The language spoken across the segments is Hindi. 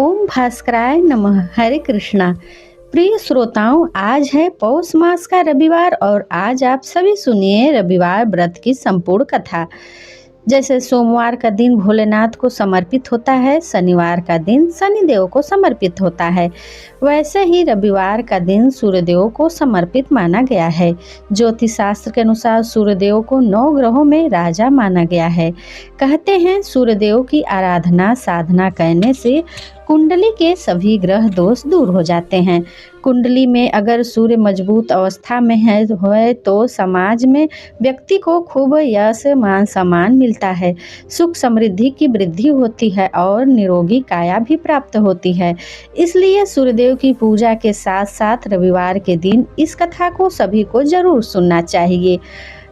ओम भास्कराय नमः। हरे कृष्णा। प्रिय श्रोताओं, आज है पौष मास का रविवार और आज आप सभी सुनिए रविवार व्रत की संपूर्ण कथा। जैसे सोमवार का दिन भोलेनाथ को समर्पित होता है, शनिवार का दिन शनिदेव को समर्पित होता है, वैसे ही रविवार का दिन सूर्यदेव को समर्पित माना गया है। ज्योतिष शास्त्र के अनुसार सूर्यदेव को 9 ग्रहों में राजा माना गया है। कहते हैं सूर्यदेव की आराधना साधना करने से कुंडली के सभी ग्रह दोष दूर हो जाते हैं। कुंडली में अगर सूर्य मजबूत अवस्था में है तो समाज में व्यक्ति को खूब यश मान सम्मान मिलता है, सुख समृद्धि की वृद्धि होती है और निरोगी काया भी प्राप्त होती है। इसलिए सूर्यदेव की पूजा के साथ साथ रविवार के दिन इस कथा को सभी को जरूर सुनना चाहिए।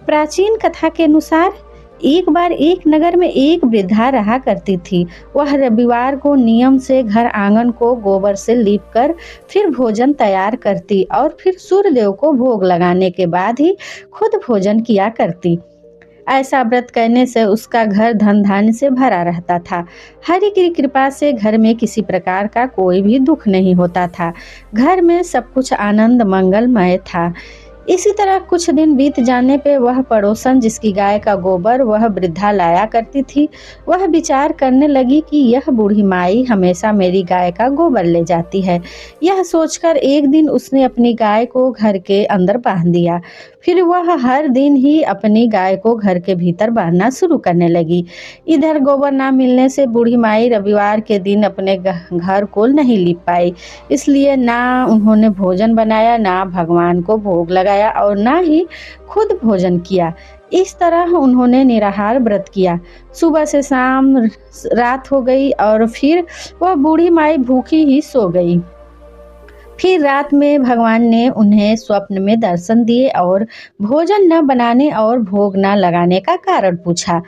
प्राचीन कथा के अनुसार एक बार एक नगर में एक वृद्धा रहा करती थी। वह रविवार को नियम से घर आंगन को गोबर से लीपकर फिर भोजन तैयार करती और फिर सूर्यदेव को भोग लगाने के बाद ही खुद भोजन किया करती। ऐसा व्रत करने से उसका घर धन धान्य से भरा रहता था। हरि की कृपा से घर में किसी प्रकार का कोई भी दुख नहीं होता था। घर में सब कुछ आनंद मंगलमय था। इसी तरह कुछ दिन बीत जाने पे वह पड़ोसन जिसकी गाय का गोबर वह वृद्धा लाया करती थी, वह विचार करने लगी कि यह बूढ़ी माई हमेशा मेरी गाय का गोबर ले जाती है। यह सोचकर एक दिन उसने अपनी गाय को घर के अंदर बांध दिया। फिर वह हर दिन ही अपनी गाय को घर के भीतर बांधना शुरू करने लगी। इधर गोबर ना मिलने से बूढ़ी माई रविवार के दिन अपने घर को नहीं लीप पाई, इसलिए ना उन्होंने भोजन बनाया, ना भगवान को भोग लगाया और ना ही खुद भोजन किया। इस तरह उन्होंने निराहार व्रत किया। सुबह से शाम रात हो गई और फिर वह बूढ़ी माई भूखी ही सो गई। फिर रात में भगवान ने उन्हें स्वप्न में दर्शन दिए और भोजन न बनाने और भोग न लगाने का कारण पूछा।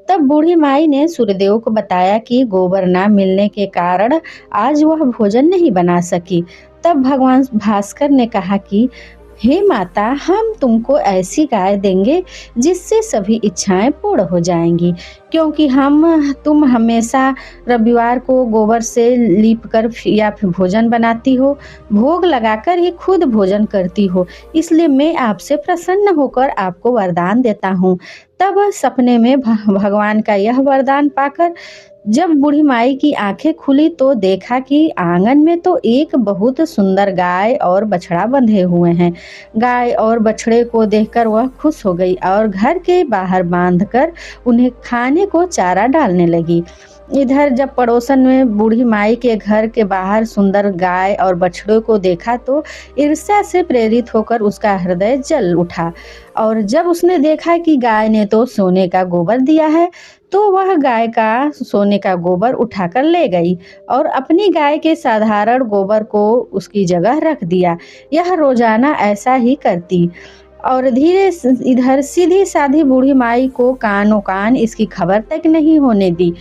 तब बूढ़ी माई ने सूर्यदेव को बताया कि गोबर न मिलने के कारण आज वह भोजन नहीं बना सकी। तब भगवान भास्कर ने कहा कि हे माता, हम तुमको ऐसी गाय देंगे जिससे सभी इच्छाएं पूर्ण हो जाएंगी, क्योंकि तुम हमेशा रविवार को गोबर से लीप कर या फिर भोजन बनाती हो, भोग लगाकर ही खुद भोजन करती हो, इसलिए मैं आपसे प्रसन्न होकर आपको वरदान देता हूँ। तब सपने में भगवान का यह वरदान पाकर जब बूढ़ी माई की आंखें खुली तो देखा कि आंगन में तो एक बहुत सुंदर गाय और बछड़ा बंधे हुए हैं। गाय और बछड़े को देखकर वह खुश हो गई और घर के बाहर बांधकर उन्हें खाने को चारा डालने लगी। इधर जब पड़ोसन में बूढ़ी माई के घर के बाहर सुंदर गाय और बछड़े को देखा तो ईर्ष्या से प्रेरित होकर उसका हृदय जल उठा और जब उसने देखा कि गाय ने तो सोने का गोबर दिया है तो वह गाय का सोने का गोबर उठाकर ले गई और अपनी गाय के साधारण गोबर को उसकी जगह रख दिया। यह रोजाना ऐसा ही करती और धीरे इधर सीधी साधी बूढ़ी माई को कानों कान इसकी खबर तक नहीं होने दी।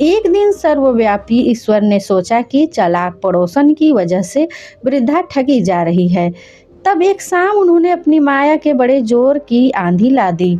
एक दिन सर्वव्यापी ईश्वर ने सोचा कि चालाक पड़ोसन की वजह से वृद्धा ठगी जा रही है। तब एक शाम उन्होंने अपनी माया के बड़े जोर की आंधी ला दी।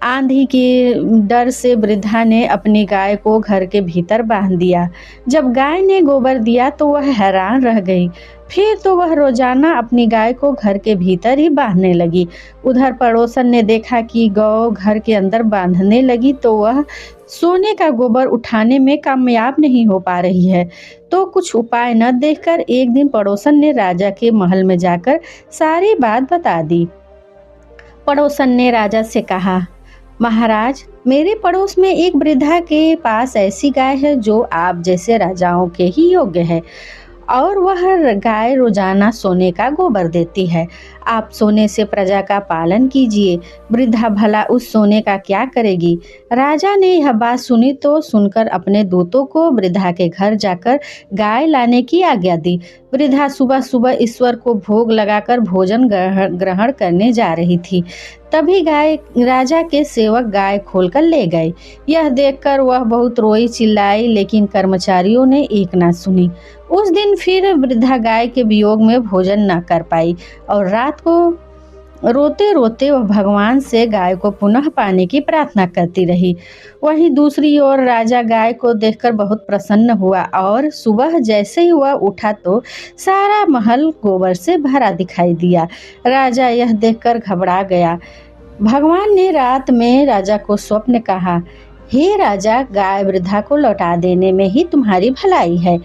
आंधी के डर से वृद्धा ने अपनी गाय को घर के भीतर बांध दिया। जब गाय ने गोबर दिया तो वह हैरान रह गई। फिर तो वह रोजाना अपनी गाय को घर के भीतर ही बांधने लगी। उधर पड़ोसन ने देखा कि गौ घर के अंदर बांधने लगी तो वह सोने का गोबर उठाने में कामयाब नहीं हो पा रही है। तो कुछ उपाय न देखकर एक दिन पड़ोसन ने राजा के महल में जाकर सारी बात बता दी। पड़ोसन ने राजा से कहा, महाराज, मेरे पड़ोस में एक वृद्धा के पास ऐसी गाय है जो आप जैसे राजाओं के ही योग्य है और वह गाय रोजाना सोने का गोबर देती है। आप सोने से प्रजा का पालन कीजिए। वृद्धा भला उस सोने का क्या करेगी? राजा ने यह बात सुनी तो सुनकर अपने दूतों को वृद्धा के घर जाकर गाय लाने की आज्ञा दी। वृद्धा सुबह सुबह ईश्वर को भोग लगाकर भोजन ग्रहण करने जा रही थी। तभी राजा के सेवक गाय खोलकर ले गए। यह देखकर वह बहुत रोई चिल्लाई, लेकिन कर्मचारियों ने एक ना सुनी। उस दिन फिर वृद्धा गाय के वियोग में भोजन न कर पाई और रात को रोते रोते वह भगवान से गाय को पुनः पाने की प्रार्थना करती रही। वहीं दूसरी ओर राजा गाय को देखकर बहुत प्रसन्न हुआ और सुबह जैसे ही वह उठा तो सारा महल गोबर से भरा दिखाई दिया। राजा यह देखकर घबरा गया। भगवान ने रात में राजा को स्वप्न कहा, हे राजा, गाय वृद्धा को लौटा देने में ही तुम्हारी भलाई है।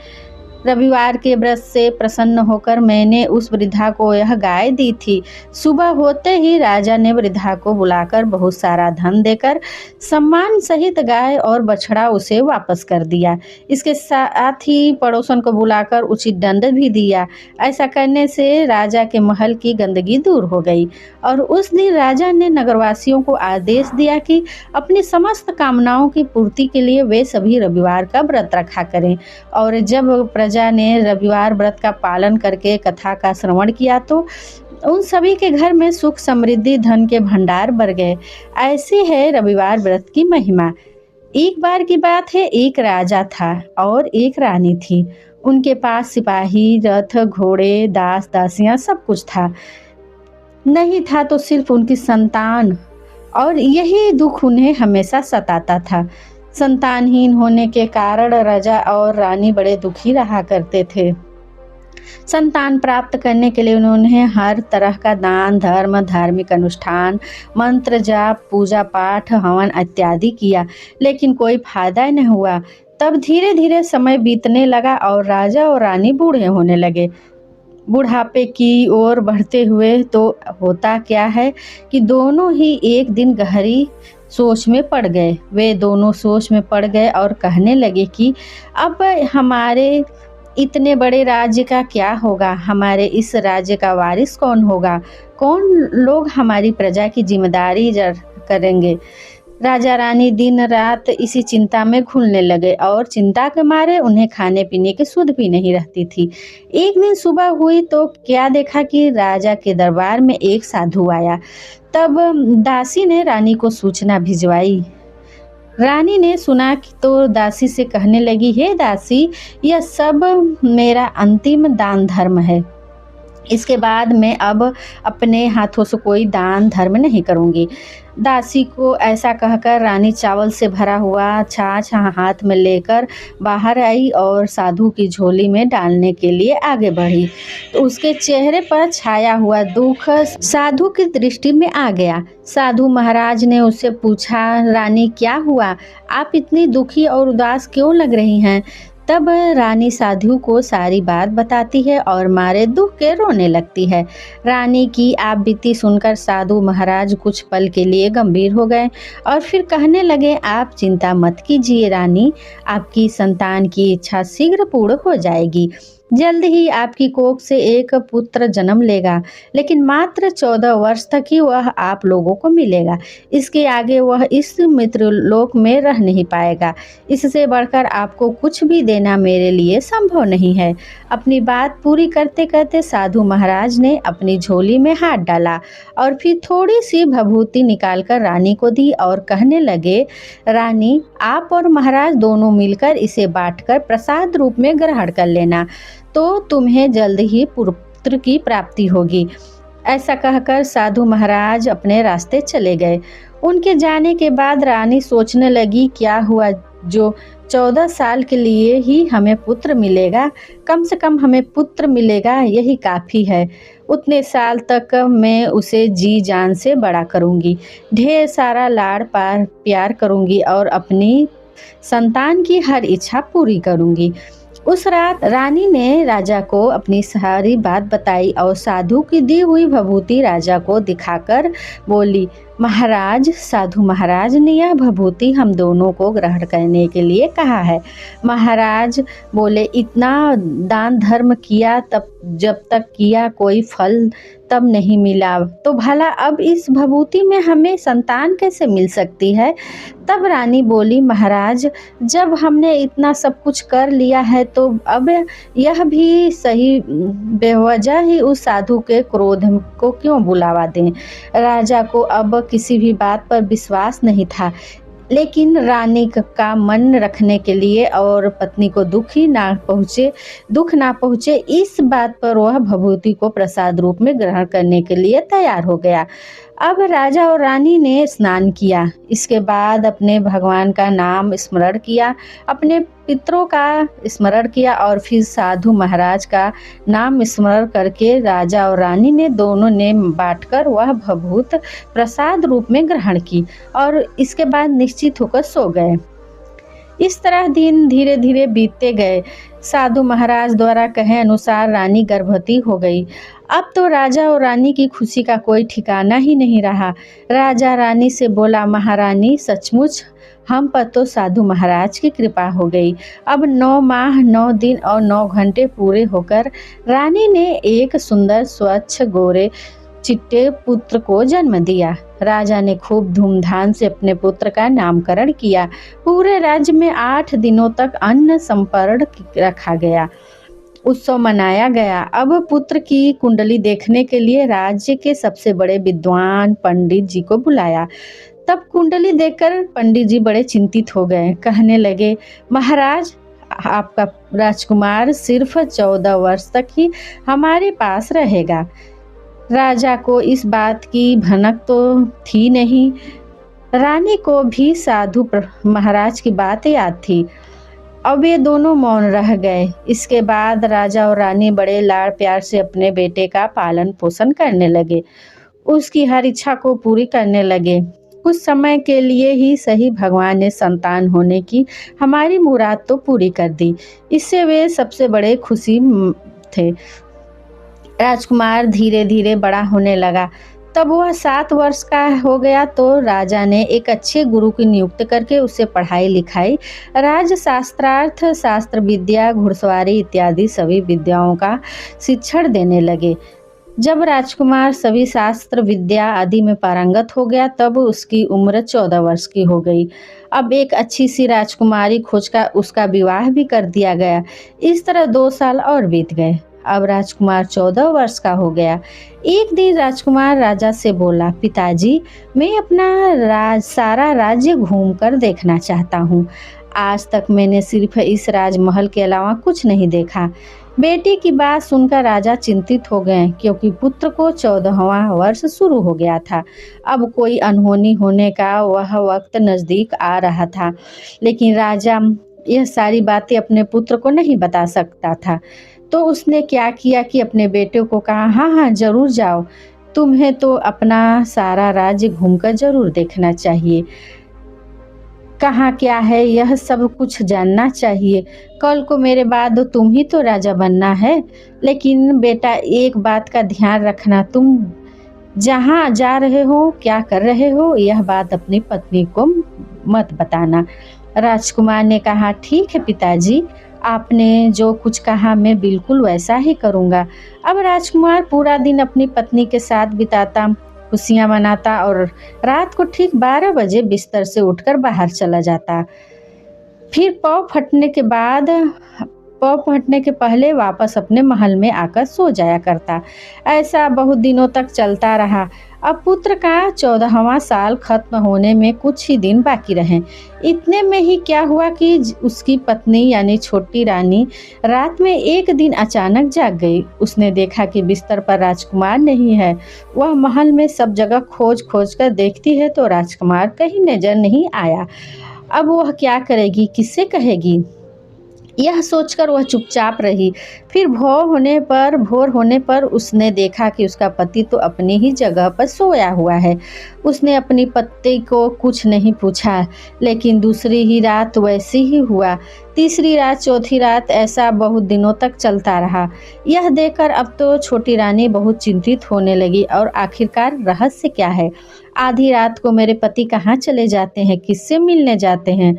रविवार के व्रत से प्रसन्न होकर मैंने उस वृद्धा को यह गाय दी थी। सुबह होते ही राजा ने वृद्धा को बुलाकर बहुत सारा धन देकर सम्मान सहित गाय और बछड़ा उसे वापस कर दिया। इसके साथ ही पड़ोसन को बुलाकर उचित दंड भी दिया। ऐसा करने से राजा के महल की गंदगी दूर हो गई और उस दिन राजा ने नगरवासियों को आदेश दिया कि अपनी समस्त कामनाओं की पूर्ति के लिए वे सभी रविवार का व्रत रखा करें। और जब प्रजा ने रविवार व्रत का पालन करके कथा का श्रवण किया तो उन सभी के घर में सुख समृद्धि धन के भंडार भर गए। ऐसी है रविवार व्रत की महिमा। एक बार की बात है, एक राजा था और एक रानी थी। उनके पास सिपाही, रथ, घोड़े, दास दासियां सब कुछ था। नहीं था तो सिर्फ उनकी संतान, और यही दुख उन्हें हमेशा सताता था। संतानहीन होने के कारण राजा और रानी बड़े दुखी रहा करते थे। संतान प्राप्त करने के लिए उन्होंने हर तरह का दान, धर्म, धार्मिक अनुष्ठान, मंत्र जाप, पूजा पाठ, हवन इत्यादि किया, लेकिन कोई फायदा नहीं हुआ। तब धीरे धीरे समय बीतने लगा और राजा और रानी बूढ़े होने लगे। बुढ़ापे की ओर बढ़ते हुए तो होता क्या है कि दोनों ही एक दिन गहरी सोच में पड़ गए। वे दोनों सोच में पड़ गए और कहने लगे कि अब हमारे इतने बड़े राज्य का क्या होगा, हमारे इस राज्य का वारिस कौन होगा, कौन लोग हमारी प्रजा की जिम्मेदारी करेंगे। राजा रानी दिन रात इसी चिंता में घुलने लगे और चिंता के मारे उन्हें खाने पीने की सुध भी नहीं रहती थी। एक दिन सुबह हुई तो क्या देखा कि राजा के दरबार में एक साधु आया। तब दासी ने रानी को सूचना भिजवाई। रानी ने सुना कि तो दासी से कहने लगी, हे दासी, यह सब मेरा अंतिम दान धर्म है। इसके बाद मैं अब अपने हाथों से कोई दान धर्म नहीं करूंगी। दासी को ऐसा कहकर रानी चावल से भरा हुआ छाछ हाथ में लेकर बाहर आई और साधु की झोली में डालने के लिए आगे बढ़ी तो उसके चेहरे पर छाया हुआ दुख साधु की दृष्टि में आ गया। साधु महाराज ने उससे पूछा, रानी क्या हुआ, आप इतनी दुखी और उदास क्यों लग रही हैं? तब रानी साधु को सारी बात बताती है और मारे दुख के रोने लगती है। रानी की आप बीती सुनकर साधु महाराज कुछ पल के लिए गंभीर हो गए और फिर कहने लगे, आप चिंता मत कीजिए रानी, आपकी संतान की इच्छा शीघ्र पूर्ण हो जाएगी। जल्द ही आपकी कोख से एक पुत्र जन्म लेगा, लेकिन मात्र 14 वर्ष तक ही वह आप लोगों को मिलेगा। इसके आगे वह इस मित्र लोक में रह नहीं पाएगा। इससे बढ़कर आपको कुछ भी देना मेरे लिए संभव नहीं है। अपनी बात पूरी करते करते साधु महाराज ने अपनी झोली में हाथ डाला और फिर थोड़ी सी भभूति निकालकर रानी को दी और कहने लगे, रानी, आप और महाराज दोनों मिलकर इसे बांटकर प्रसाद रूप में ग्रहण कर लेना, तो तुम्हें जल्द ही पुत्र की प्राप्ति होगी। ऐसा कहकर साधु महाराज अपने रास्ते चले गए। उनके जाने के बाद रानी सोचने लगी, क्या हुआ जो 14 साल के लिए ही हमें पुत्र मिलेगा, कम से कम हमें पुत्र मिलेगा, यही काफ़ी है। उतने साल तक मैं उसे जी जान से बड़ा करूँगी, ढेर सारा लाड़ प्यार करूँगी और अपनी संतान की हर इच्छा पूरी करूँगी। उस रात रानी ने राजा को अपनी सारी बात बताई और साधु की दी हुई भभूति राजा को दिखाकर बोली, महाराज, साधु महाराज ने यह भभूति हम दोनों को ग्रहण करने के लिए कहा है। महाराज बोले, इतना दान धर्म किया, तब जब तक किया कोई फल तब नहीं मिला, तो भला अब इस भभूति में हमें संतान कैसे मिल सकती है? तब रानी बोली, महाराज, जब हमने इतना सब कुछ कर लिया है तो अब यह भी सही बेवजह ही उस साधु के क्रोध को क्यों बुलावा दें। राजा को अब किसी भी बात पर विश्वास नहीं था। लेकिन रानी का मन रखने के लिए और पत्नी को दुख ना पहुँचे इस बात पर वह भभूति को प्रसाद रूप में ग्रहण करने के लिए तैयार हो गया। अब राजा और रानी ने स्नान किया, इसके बाद अपने भगवान का नाम स्मरण किया, अपने पितरों का स्मरण किया और फिर साधु महाराज का नाम स्मरण करके राजा और रानी ने दोनों ने बांटकर वह भभूत प्रसाद रूप में ग्रहण की और इसके बाद निश्चित होकर सो गए। इस तरह दिन धीरे धीरे बीतते गए। साधु महाराज द्वारा कहे अनुसार रानी गर्भवती हो गई। अब तो राजा और रानी की खुशी का कोई ठिकाना ही नहीं रहा। राजा रानी से बोला, महारानी सचमुच हम पर तो साधु महाराज की कृपा हो गई। अब 9 माह 9 दिन और 9 घंटे पूरे होकर रानी ने एक सुंदर स्वच्छ गोरे चिट्टे पुत्र को जन्म दिया। राजा ने खूब धूमधाम से अपने पुत्र का नामकरण किया। पूरे राज्य में 8 दिनों तक अन्न संपर्ण रखा गया, उत्सव मनाया गया। अब पुत्र की कुंडली देखने के लिए राज्य के सबसे बड़े विद्वान पंडित जी को बुलाया। तब कुंडली देखकर पंडित जी बड़े चिंतित हो गए। कहने लगे, महाराज आपका राजकुमार सिर्फ 14 वर्ष तक ही हमारे पास रहेगा। राजा को इस बात की भनक तो थी नहीं। रानी को भी साधु महाराज की बात याद थी। अब ये दोनों मौन रह गए। इसके बाद राजा और रानी बड़े लाड़ प्यार से अपने बेटे का पालन पोषण करने लगे, उसकी हर इच्छा को पूरी करने लगे। कुछ समय के लिए ही सही भगवान ने संतान होने की हमारी मुराद तो पूरी कर दी, इससे वे सबसे बड़े खुशी थे। राजकुमार धीरे धीरे बड़ा होने लगा। तब वह 7 वर्ष का हो गया तो राजा ने एक अच्छे गुरु की नियुक्ति करके उसे पढ़ाई लिखाई, राजशास्त्रार्थ, शास्त्र विद्या, घुड़सवारी इत्यादि सभी विद्याओं का शिक्षण देने लगे। जब राजकुमार सभी शास्त्र विद्या आदि में पारंगत हो गया तब उसकी उम्र 14 वर्ष की हो गई। अब एक अच्छी सी राजकुमारी खोजकर उसका विवाह भी कर दिया गया। इस तरह 2 साल और बीत गए। अब राजकुमार 14 वर्ष का हो गया। एक दिन राजकुमार राजा से बोला, पिताजी मैं अपना सारा राज्य घूमकर देखना चाहता हूँ। आज तक मैंने सिर्फ इस राजमहल के अलावा कुछ नहीं देखा। बेटी की बात सुनकर राजा चिंतित हो गए, क्योंकि पुत्र को 14वां वर्ष शुरू हो गया था। अब कोई अनहोनी होने का वह वक्त नजदीक आ रहा था, लेकिन राजा यह सारी बातें अपने पुत्र को नहीं बता सकता था। तो उसने क्या किया कि अपने बेटे को कहा, हाँ हाँ जरूर जाओ, तुम्हें तो अपना सारा राज्य घूमकर जरूर देखना चाहिए। कहाँ क्या है यह सब कुछ जानना चाहिए। कल को मेरे बाद तुम ही तो राजा बनना है। लेकिन बेटा एक बात का ध्यान रखना, तुम जहाँ जा रहे हो, क्या कर रहे हो, यह बात अपनी पत्नी को मत बताना। राजकुमार ने कहा, ठीक है पिताजी, आपने जो कुछ कहा मैं बिल्कुल वैसा ही करूँगा। अब राजकुमार पूरा दिन अपनी पत्नी के साथ बिताता, खुशियाँ मनाता और रात को ठीक 12 बजे बिस्तर से उठकर बाहर चला जाता। फिर पौ फटने के पहले वापस अपने महल में आकर सो जाया करता। ऐसा बहुत दिनों तक चलता रहा। अब पुत्र का 14वां साल खत्म होने में कुछ ही दिन बाकी रहे। इतने में ही क्या हुआ कि उसकी पत्नी यानी छोटी रानी रात में एक दिन अचानक जाग गई। उसने देखा कि बिस्तर पर राजकुमार नहीं है। वह महल में सब जगह खोज खोज कर देखती है तो राजकुमार कहीं नजर नहीं आया। अब वह क्या करेगी, किससे कहेगी, यह सोचकर वह चुपचाप रही। फिर भोर होने पर उसने देखा कि उसका पति तो अपनी ही जगह पर सोया हुआ है। उसने अपनी पत्नी को कुछ नहीं पूछा, लेकिन दूसरी ही रात वैसे ही हुआ। तीसरी रात, चौथी रात, ऐसा बहुत दिनों तक चलता रहा। यह देखकर अब तो छोटी रानी बहुत चिंतित होने लगी और आखिरकार रहस्य क्या है। आधी रात को मेरे पति कहाँ चले जाते हैं, किससे मिलने जाते हैं,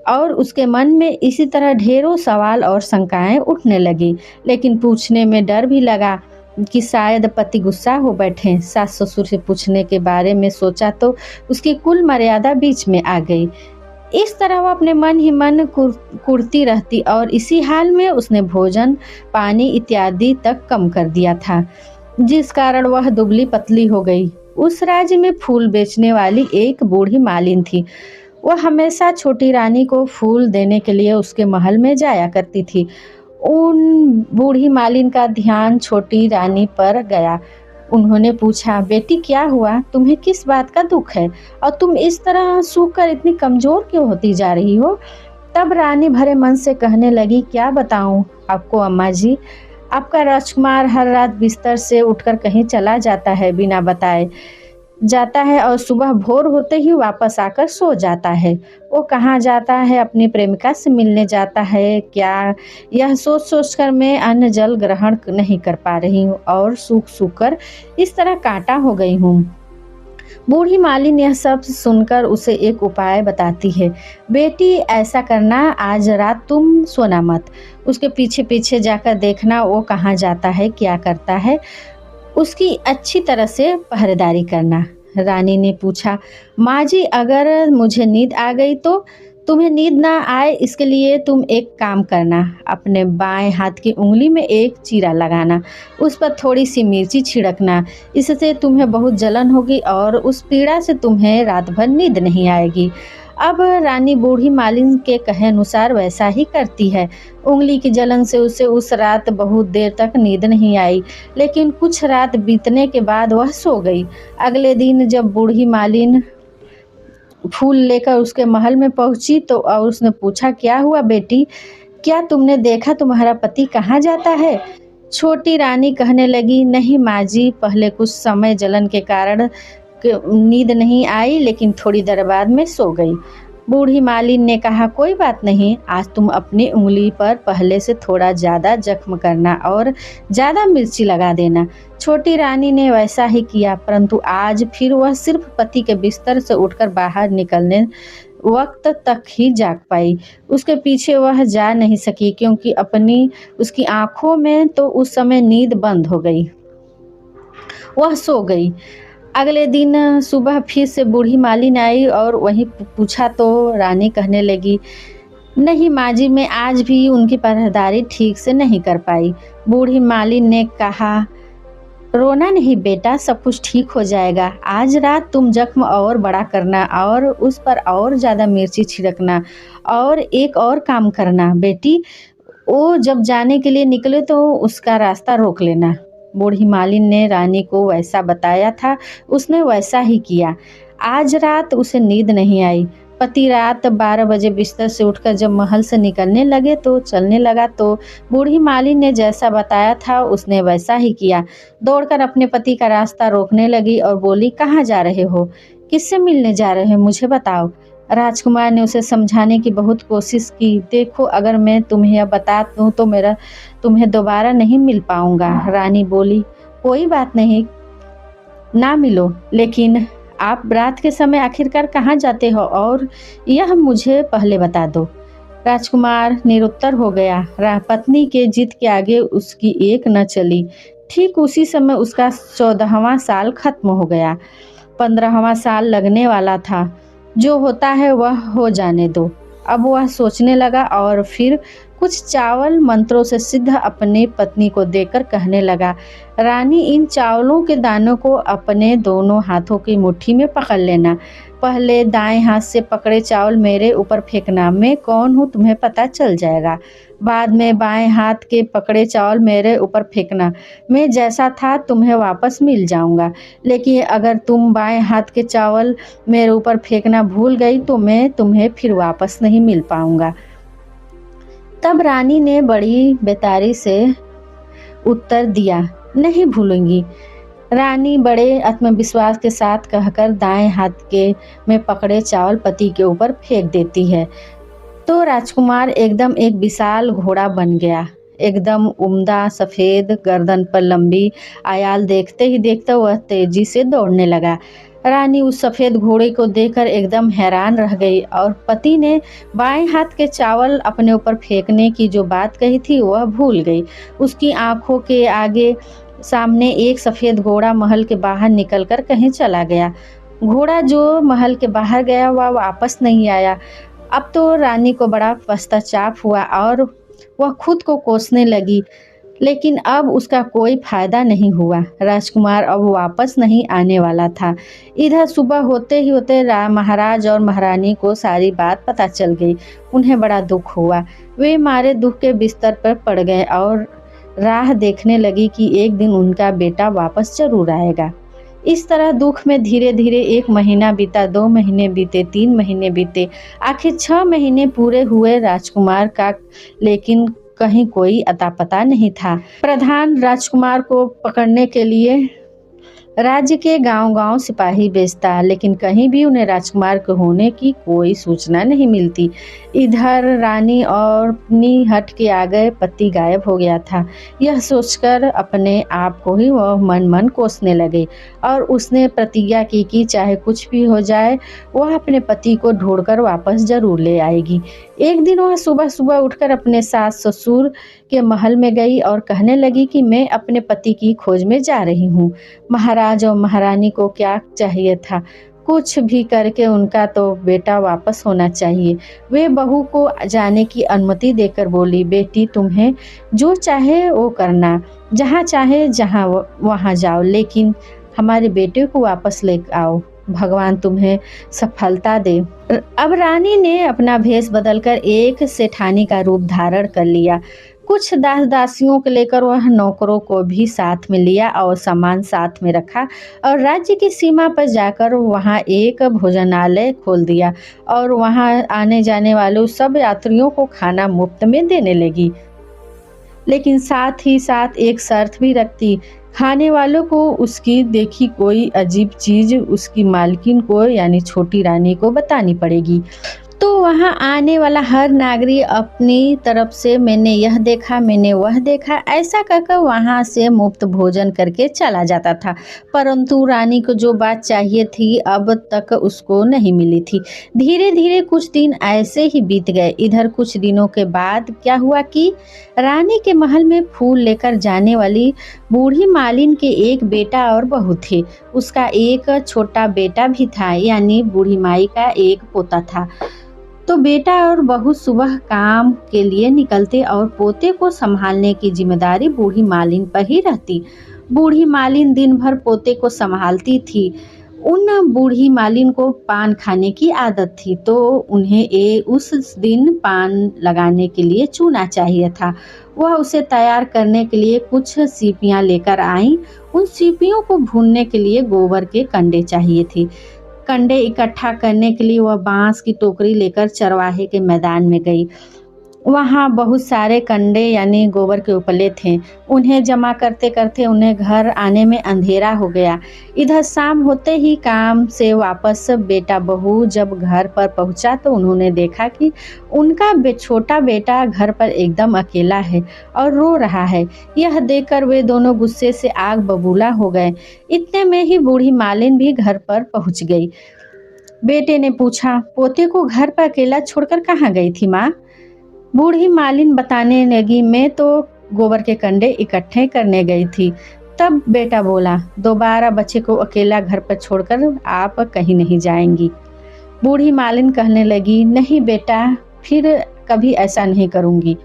और उसके मन में इसी तरह ढेरों सवाल और शंकाएं उठने लगी। लेकिन पूछने में डर भी लगा कि शायद पति गुस्सा हो बैठे। सास ससुर से पूछने के बारे में सोचा तो उसकी कुल मर्यादा बीच में आ गई। इस तरह वह अपने मन ही मन कुढ़ती रहती और इसी हाल में उसने भोजन पानी इत्यादि तक कम कर दिया था, जिस कारण वह दुबली पतली हो गई। उस राज्य में फूल बेचने वाली एक बूढ़ी मालिन थी। वह हमेशा छोटी रानी को फूल देने के लिए उसके महल में जाया करती थी। उन बूढ़ी मालिन का ध्यान छोटी रानी पर गया। उन्होंने पूछा, बेटी क्या हुआ? तुम्हें किस बात का दुख है और तुम इस तरह सूख कर इतनी कमजोर क्यों होती जा रही हो? तब रानी भरे मन से कहने लगी, क्या बताऊं आपको अम्मा जी, आपका राजकुमार हर रात बिस्तर से उठकर कहीं चला जाता है, बिना बताए जाता है और सुबह भोर होते ही वापस आकर सो जाता है। वो कहाँ जाता है? अपनी प्रेमिका से मिलने जाता है क्या? यह सोच सोच कर मैं अन्न जल ग्रहण नहीं कर पा रही हूँ और सूख सूख कर इस तरह कांटा हो गई हूँ। बूढ़ी मालिन यह सब सुनकर उसे एक उपाय बताती है। बेटी ऐसा करना, आज रात तुम सोना मत, उसके पीछे पीछे जाकर देखना वो कहाँ जाता है, क्या करता है, उसकी अच्छी तरह से पहरेदारी करना। रानी ने पूछा, माँ जी अगर मुझे नींद आ गई तो? तुम्हें नींद ना आए इसके लिए तुम एक काम करना, अपने बाएं हाथ की उंगली में एक चीरा लगाना, उस पर थोड़ी सी मिर्ची छिड़कना, इससे तुम्हें बहुत जलन होगी और उस पीड़ा से तुम्हें रात भर नींद नहीं आएगी। अब रानी बूढ़ी मालिन के कहे अनुसार वैसा ही करती है। उंगली की जलन से उसे उस रात बहुत देर तक नींद नहीं आई, लेकिन कुछ रात बीतने के बाद वह सो गई। अगले दिन जब बूढ़ी मालिन फूल लेकर उसके महल में पहुंची तो और उसने पूछा, क्या हुआ बेटी, क्या तुमने देखा तुम्हारा पति कहाँ जाता है? छोटी रानी कहने लगी, नहीं माँ जी, पहले कुछ समय जलन के कारण नींद नहीं आई, लेकिन थोड़ी देर बाद में सो गई। बूढ़ी मालिन ने कहा, कोई बात नहीं, आज तुम अपनी उंगली पर पहले से थोड़ा ज़्यादा जख्म करना और ज़्यादा मिर्ची लगा देना। छोटी रानी ने वैसा ही किया, परंतु आज फिर वह सिर्फ पति के बिस्तर से उठकर बाहर निकलने वक्त तक ही जाग पाई। उसके पीछे वह जा नहीं सकी क्योंकि उसकी आंखों में तो उस समय नींद बंद हो गई। वह सो गई। अगले दिन सुबह फिर से बूढ़ी मालिन आई और वही पूछा तो रानी कहने लगी, नहीं माँ जी, मैं आज भी उनकी पहरेदारी ठीक से नहीं कर पाई। बूढ़ी मालिन ने कहा, रोना नहीं बेटा, सब कुछ ठीक हो जाएगा। आज रात तुम जख्म और बड़ा करना और उस पर और ज़्यादा मिर्ची छिड़कना और एक और काम करना बेटी, वो जब जाने के लिए निकले तो उसका रास्ता रोक लेना। बूढ़ी मालिन ने रानी को वैसा बताया था, उसने वैसा ही किया। आज रात उसे नींद नहीं आई। पति रात 12 बजे बिस्तर से उठकर जब महल से निकलने लगे तो चलने लगा तो बूढ़ी मालिन ने जैसा बताया था उसने वैसा ही किया। दौड़कर अपने पति का रास्ता रोकने लगी और बोली, कहाँ जा रहे हो? किससे मिलने जा रहे हो, मुझे बताओ। राजकुमार ने उसे समझाने की बहुत कोशिश की। देखो, अगर मैं तुम्हें यह बता दूं तो मेरा तुम्हें दोबारा नहीं मिल पाऊंगा। रानी बोली, कोई बात नहीं, ना मिलो, लेकिन आप रात के समय आखिरकार कहाँ जाते हो और यह मुझे पहले बता दो। राजकुमार निरुत्तर हो गया। पत्नी के जिद के आगे उसकी एक न चली। ठीक उसी समय उसका 14वां साल खत्म हो गया। 15वां साल लगने वाला था। जो होता है वह हो जाने दो। अब वह सोचने लगा और फिर कुछ चावल मंत्रों से सिद्ध अपने पत्नी को देकर कहने लगा, रानी, इन चावलों के दानों को अपने दोनों हाथों की मुट्ठी में पकड़ लेना। पहले दाएं हाथ से पकड़े चावल मेरे ऊपर फेंकना, मैं कौन हूँ तुम्हें पता चल जाएगा। बाद में बाएं हाथ के पकड़े चावल मेरे ऊपर फेंकना, मैं जैसा था तुम्हें वापस मिल जाऊंगा। लेकिन अगर तुम बाएं हाथ के चावल मेरे ऊपर फेंकना भूल गई तो मैं तुम्हें फिर वापस नहीं मिल पाऊंगा। तब रानी ने बड़ी बेतारी से उत्तर दिया, नहीं भूलूंगी। रानी बड़े आत्मविश्वास के साथ कहकर दाएं हाथ के में पकड़े चावल पति के ऊपर फेंक देती है तो राजकुमार एकदम एक विशाल घोड़ा बन गया। एकदम उम्दा, सफेद, गर्दन पर लंबी आयाल। देखते ही देखते वह तेजी से दौड़ने लगा। रानी उस सफेद घोड़े को देखकर एकदम हैरान रह गई और पति ने बाएं हाथ के चावल अपने ऊपर फेंकने की जो बात कही थी वह भूल गई। उसकी आंखों के आगे सामने एक सफेद घोड़ा महल के बाहर निकलकर कहीं चला गया। घोड़ा जो महल के बाहर गया वह वापस नहीं आया। अब तो रानी को बड़ा पश्चाताप हुआ और वह खुद को कोसने लगी। लेकिन अब उसका कोई फायदा नहीं हुआ। राजकुमार अब वापस नहीं आने वाला था। इधर सुबह होते ही होते महाराज और महारानी को सारी बात पता चल गई। उन्हें बड़ा दुख हुआ। वे मारे दुख के बिस्तर पर पड़ गए और राह देखने लगी कि एक दिन उनका बेटा वापस जरूर आएगा। इस तरह दुख में धीरे धीरे 1 महीना बीता, 2 महीने बीते, 3 महीने बीते, आखिर 6 महीने पूरे हुए राजकुमार का, लेकिन कहीं कोई अता पता नहीं था। प्रधान राजकुमार को पकड़ने के लिए राज्य के गांव-गांव सिपाही भेजता, लेकिन कहीं भी उन्हें राजकुमार के होने की कोई सूचना नहीं मिलती। इधर रानी और अपनी हट के आ गए, पति गायब हो गया था। यह सोचकर अपने आप को ही वह मन मन कोसने लगे और उसने प्रतिज्ञा की कि चाहे कुछ भी हो जाए, वह अपने पति को ढूंढकर वापस जरूर ले आएगी। एक दिन वह सुबह सुबह उठकर अपने सास ससुर के महल में गई और कहने लगी कि मैं अपने पति की खोज में जा रही हूँ। महाराज और महारानी को क्या चाहिए था? कुछ भी करके उनका तो बेटा वापस होना चाहिए। वे बहू को जाने की अनुमति देकर बोली, बेटी तुम्हें जो चाहे वो करना, जहाँ चाहे जहाँ वहाँ जाओ, लेकिन हमारे बेटे को वापस ले आओ। भगवान तुम्हें सफलता दे। अब रानी ने अपना भेष बदलकर एक सेठानी का रूप धारण कर लिया। कुछ दास दासियों को लेकर वह नौकरों को भी साथ में लिया और सामान साथ में रखा और राज्य की सीमा पर जाकर वहां एक भोजनालय खोल दिया और वहां आने जाने वाले सब यात्रियों को खाना मुफ्त में देने लगी। लेकिन साथ ही साथ एक शर्त भी रखती, खाने वालों को उसकी देखी कोई अजीब चीज उसकी मालकिन को यानी छोटी रानी को बतानी पड़ेगी। तो वहां आने वाला हर नागरिक अपनी तरफ से मैंने यह देखा, मैंने वह देखा, ऐसा कहकर वहां से मुफ्त भोजन करके चला जाता था। परंतु रानी को जो बात चाहिए थी अब तक उसको नहीं मिली थी। धीरे धीरे कुछ दिन ऐसे ही बीत गए। इधर कुछ दिनों के बाद क्या हुआ कि रानी के महल में फूल लेकर जाने वाली बूढ़ी मालिन के एक बेटा और बहू थे। उसका एक छोटा बेटा भी था, यानी बूढ़ी माई का एक पोता था। तो बेटा और बहू सुबह काम के लिए निकलते और पोते को संभालने की जिम्मेदारी बूढ़ी मालिन पर ही रहती। बूढ़ी मालिन दिन भर पोते को संभालती थी। उन बूढ़ी मालिन को पान खाने की आदत थी, तो उन्हें उस दिन पान लगाने के लिए चूना चाहिए था। वह उसे तैयार करने के लिए कुछ सीपियां लेकर आईं। उन सीपियों को भूनने के लिए गोबर के कंडे चाहिए थे। कंडे इकट्ठा करने के लिए वह बांस की टोकरी लेकर चरवाहे के मैदान में गई। वहाँ बहुत सारे कंडे यानी गोबर के उपले थे। उन्हें जमा करते करते उन्हें घर आने में अंधेरा हो गया। इधर शाम होते ही काम से वापस बेटा बहू जब घर पर पहुंचा तो उन्होंने देखा कि उनका छोटा बेटा घर पर एकदम अकेला है और रो रहा है। यह देखकर वे दोनों गुस्से से आग बबूला हो गए। इतने में ही बूढ़ी मालिन भी घर पर पहुंच गई। बेटे ने पूछा, पोते को घर पर अकेला छोड़कर कहाँ गई थी माँ? बूढ़ी मालिन बताने लगी, मैं तो गोबर के कंडे इकट्ठे करने गई थी। तब बेटा बोला, दोबारा बच्चे को अकेला घर पर छोड़कर आप कहीं नहीं जाएंगी। बूढ़ी मालिन कहने लगी, नहीं बेटा, फिर कभी ऐसा नहीं करूंगी।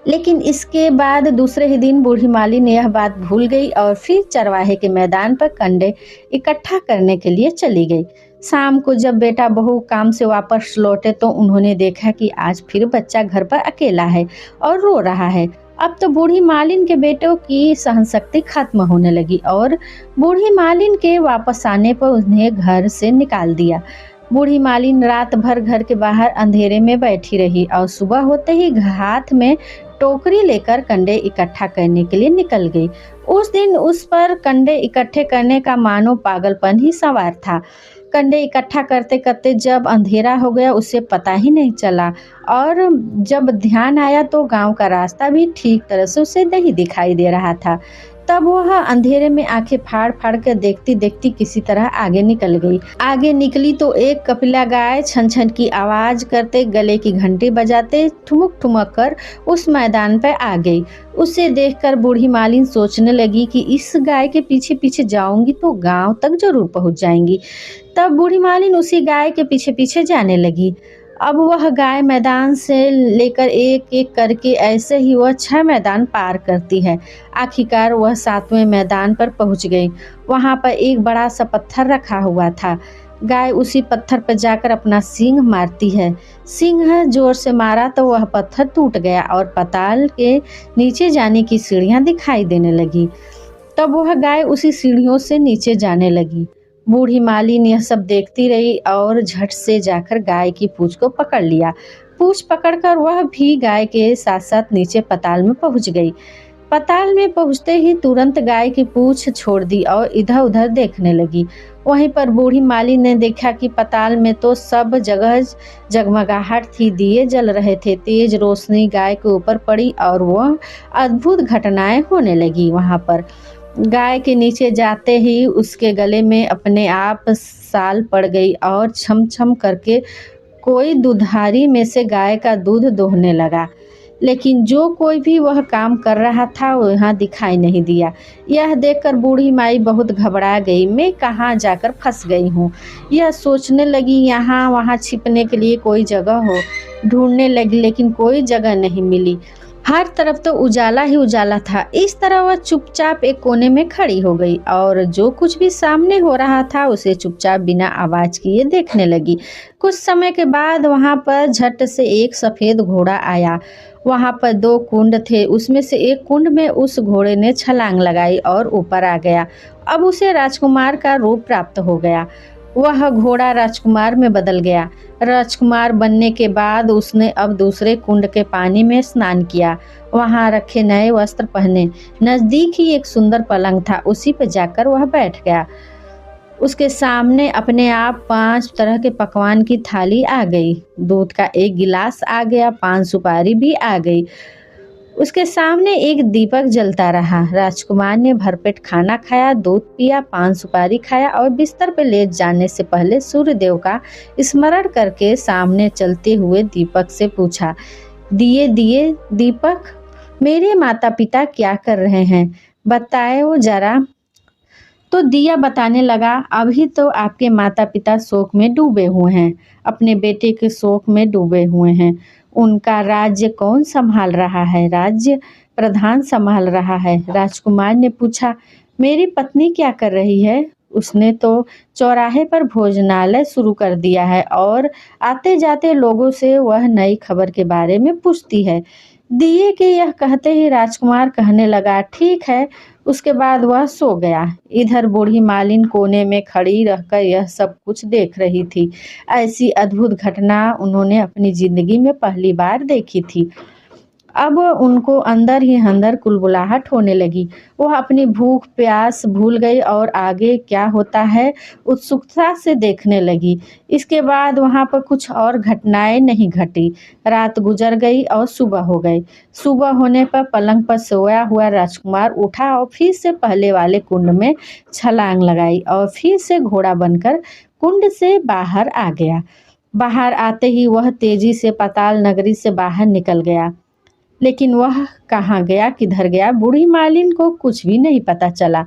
लेकिन इसके बाद दूसरे ही दिन बूढ़ी मालिन यह बात भूल गई और फिर चरवाहे के मैदान पर कंडे इकट्ठा करने के लिए चली गई। शाम को जब बेटा बहू काम से वापस लौटे तो उन्होंने देखा कि आज फिर बच्चा घर पर अकेला है और रो रहा है। अब तो बूढ़ी मालिन के बेटों की सहनशक्ति खत्म होने लगी और बूढ़ी मालिन के वापस आने पर उन्हें घर से निकाल दिया। बूढ़ी मालिन रात भर घर के बाहर अंधेरे में बैठी रही और सुबह होते ही हाथ में टोकरी लेकर कंडे इकट्ठा करने के लिए निकल गई। उस दिन उस पर कंडे इकट्ठे करने का मानो पागलपन ही सवार था। कंडे इकट्ठा करते करते जब अंधेरा हो गया उसे पता ही नहीं चला और जब ध्यान आया तो गांव का रास्ता भी ठीक तरह से उसे नहीं दिखाई दे रहा था। तब वह अंधेरे में आंखें फाड़ फाड़ कर देखती देखती किसी तरह आगे निकल गई। आगे निकली तो एक कपिला गाय छन छन की आवाज करते गले की घंटी बजाते ठुमक ठुमक कर उस मैदान पर आ गई। उसे देखकर बूढ़ी मालिन सोचने लगी कि इस गाय के पीछे पीछे जाऊंगी तो गांव तक जरूर पहुंच जाएंगी। तब बूढ़ी मालिन उसी गाय के पीछे पीछे जाने लगी। अब वह गाय मैदान से लेकर एक-एक करके ऐसे ही वह 6 मैदान पार करती है। आखिरकार वह 7वें मैदान पर पहुँच गई। वहाँ पर एक बड़ा-सा पत्थर रखा हुआ था। गाय उसी पत्थर पर जाकर अपना सींग मारती है। सींग जोर से मारा तो वह पत्थर टूट गया और पाताल के नीचे जाने की सीढ़ियाँ दिखाई देने लगी। तब वह गाय उसी सीढ़ियों से नीचे जाने लगी। बूढ़ी मालिन यह सब देखती रही और झट से जाकर गाय की पूँछ को पकड़ लिया। पूँछ पकड़कर वह भी गाय के साथ-साथ नीचे पाताल में पहुँच गई। पाताल में पहुँचते ही तुरंत गाय की पूँछ छोड़ दी और इधर-उधर देखने लगी। वहीं पर बूढ़ी मालिन ने देखा कि पाताल में तो सब जगह जगमगाहट थी, दिए जल रहे थे। तेज रोशनी गाय के ऊपर पड़ी और वह अद्भुत घटनाएँ होने लगी वहाँ पर। गाय के नीचे जाते ही उसके गले में अपने आप साल पड़ गई और छम-छम करके कोई दुधारी में से गाय का दूध दोहने लगा। लेकिन जो कोई भी वह काम कर रहा था वो यहाँ दिखाई नहीं दिया। यह देखकर बूढ़ी माई बहुत घबरा गई। मैं कहाँ जाकर फँस गई हूँ। यह सोचने लगी यहाँ वहाँ छिपने के लिए कोई जगह हो। ढूंढने लगी लेकिन कोई जगह नहीं मिली। हर तरफ तो उजाला ही उजाला था। इस तरह वह चुपचाप एक कोने में खड़ी हो गई और जो कुछ भी सामने हो रहा था उसे चुपचाप बिना आवाज किए देखने लगी। कुछ समय के बाद वहां पर झट से एक सफेद घोड़ा आया। वहां पर 2 कुंड थे। उसमें से एक कुंड में उस घोड़े ने छलांग लगाई और ऊपर आ गया। अब उसे राजकुमार का रूप प्राप्त हो गया। वह घोड़ा राजकुमार में बदल गया। राजकुमार बनने के बाद उसने अब दूसरे कुंड के पानी में स्नान किया। वहां रखे नए वस्त्र पहने। नजदीक ही एक सुंदर पलंग था, उसी पर जाकर वह बैठ गया। उसके सामने अपने आप 5 तरह के पकवान की थाली आ गई। दूध का एक गिलास आ गया, 5 सुपारी भी आ गई। उसके सामने एक दीपक जलता रहा। राजकुमार ने भरपेट खाना खाया, दूध पिया, 5 सुपारी खाया और बिस्तर पर लेट जाने से पहले सूर्यदेव का स्मरण करके सामने चलते हुए दीपक से पूछा, दिए दिए दीपक, मेरे माता पिता क्या कर रहे हैं, बताए वो जरा। तो दिया बताने लगा, अभी तो आपके माता पिता शोक में डूबे हुए हैं, अपने बेटे के शोक में डूबे हुए हैं। उनका राज्य कौन संभाल रहा है? राज्य प्रधान संभाल रहा है। राजकुमार ने पूछा, मेरी पत्नी क्या कर रही है? उसने तो चौराहे पर भोजनालय शुरू कर दिया है और आते जाते लोगों से वह नई खबर के बारे में पूछती है। दिए के यह कहते ही राजकुमार कहने लगा, ठीक है। उसके बाद वह सो गया। इधर बूढ़ी मालिन कोने में खड़ी रहकर यह सब कुछ देख रही थी। ऐसी अद्भुत घटना उन्होंने अपनी जिंदगी में पहली बार देखी थी। अब उनको अंदर ही अंदर कुलबुलाहट होने लगी। वह अपनी भूख प्यास भूल गई और आगे क्या होता है उत्सुकता से देखने लगी। इसके बाद वहाँ पर कुछ और घटनाएं नहीं घटी। रात गुजर गई और सुबह हो गई। सुबह होने पर पलंग पर सोया हुआ राजकुमार उठा और फिर से पहले वाले कुंड में छलांग लगाई और फिर से घोड़ा बनकर कुंड से बाहर आ गया। बाहर आते ही वह तेजी से पाताल नगरी से बाहर निकल गया। लेकिन वह कहाँ गया, किधर गया, बूढ़ी मालिन को कुछ भी नहीं पता चला।